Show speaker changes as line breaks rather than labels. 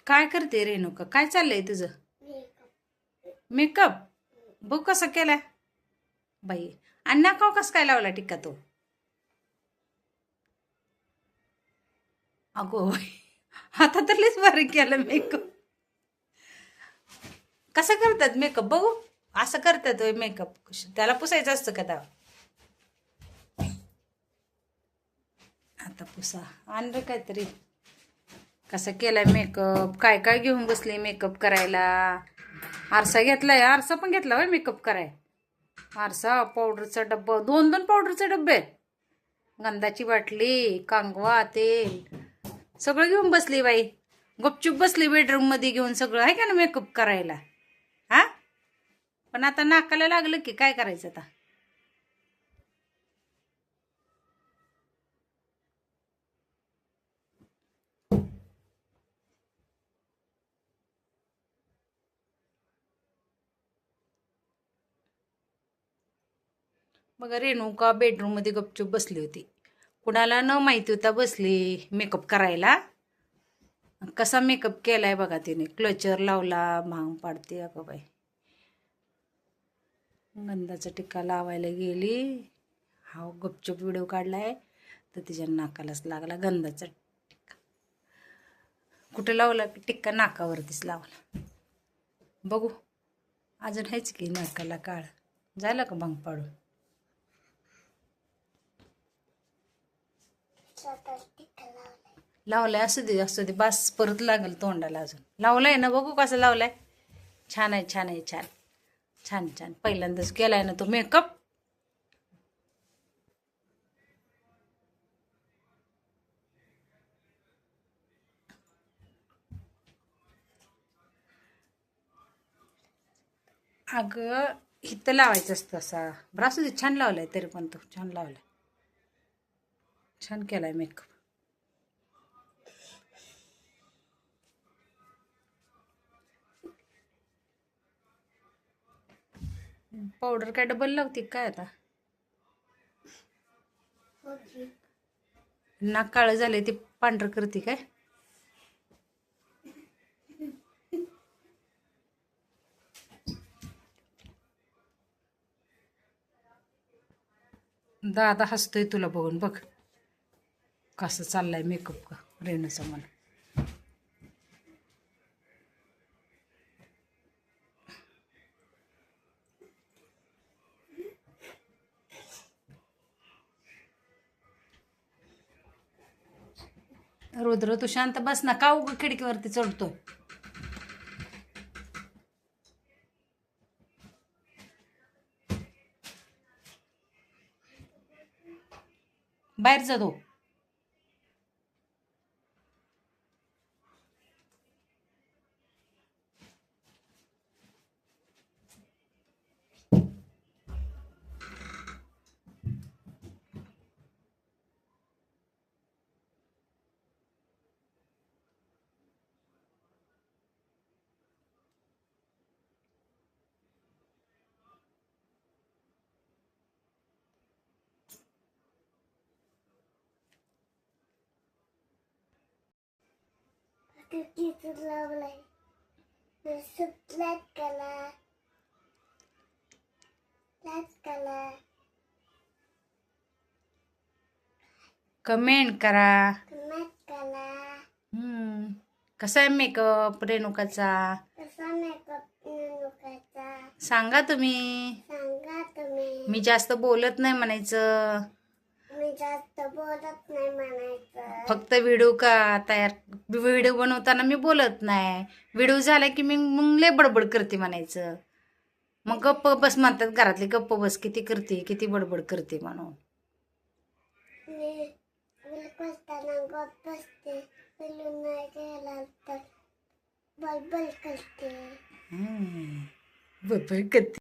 काय करते रेणुका? काय चाललंय तुझं? मेकअप बघ कसा केलाय बाई. आणि नाकाव कस काय लावला टिक्का तो? अगो बाई, आता तर लईच बारीक केलं मेकअप. कसं करतात मेकअप बघू? असं करतात मेकअप? त्याला पुसायचं असतं का तेव्हा? आता पुसा आण रे काहीतरी. कसं केलाय मेकअप? काय काय घेऊन बसली मेकअप करायला? आरसा घेतलाय? आरसा पण घेतला होय मेकअप कराय? आरसा, पावडरचा डब्बा, दोन दोन पावडरचे डब्बे, गंधाची बाटली, कांगवा, तेल, सगळं घेऊन बसली बाई. गपचूप बसली बेडरूम मध्ये घेऊन सगळं, आहे का ना मेकअप करायला? हा, पण आता नाकाला लागलं की काय करायचं आता? मग रेणुका बेडरूम मध्ये गपचूप बसली होती. कुणाला न माहिती होता बसली मेकअप करायला. कसा मेकअप केलाय बघा तिने. क्लचर लावला, भांग पाडते अगं बाई. गंधाचा टिक्का लावायला गेली, हा गपचूप व्हिडिओ काढलाय तर तिच्या नाकालाच लागला गंधाचा टिक्का. कुठे लावला टिक्का? नाकावरतीच लावला. बघू अजून आहेच की नाकाला काळ. झालं का भांग पाडून? लावलाय, असू दे असू दे, बस परत लागल तोंडाला. अजून लावलाय ना, बघू कसं लावलाय. छान आहे छान आहे, छान छान छान. पहिल्यांदाच केलाय ना तो मेकअप. अगं इथं लावायचं असतं असा. बरं असू दे, छान लावलाय तरी पण तो छान लावलाय. छान केलाय मेकअप. पावडर काय डबल लावते काय आता? नाक काळं झालंय ते पांढरं करते काय? दादा हसतोय तुला बघून. बघ कसं चाललाय मेकअप का रेणूचा मला. रुद्र तू शांत बस ना, का उग खिडकीवरती चढतोय? बाहेर जा तो. कमेंट करा. कसा आहे मेकअप रेणुकाचा? सांगा तुम्ही. मी जास्त बोलत नाही म्हणायचं. फक्त व्हिडिओ का तयार, व्हिडिओ बनवताना मी बोलत नाही. व्हिडिओ झाला की मी मग लय बडबड करते म्हणायचं. मग गप्प बस म्हणतात घरातले, गप्प बस किती करते, किती बडबड करते म्हणून. बडबड करते.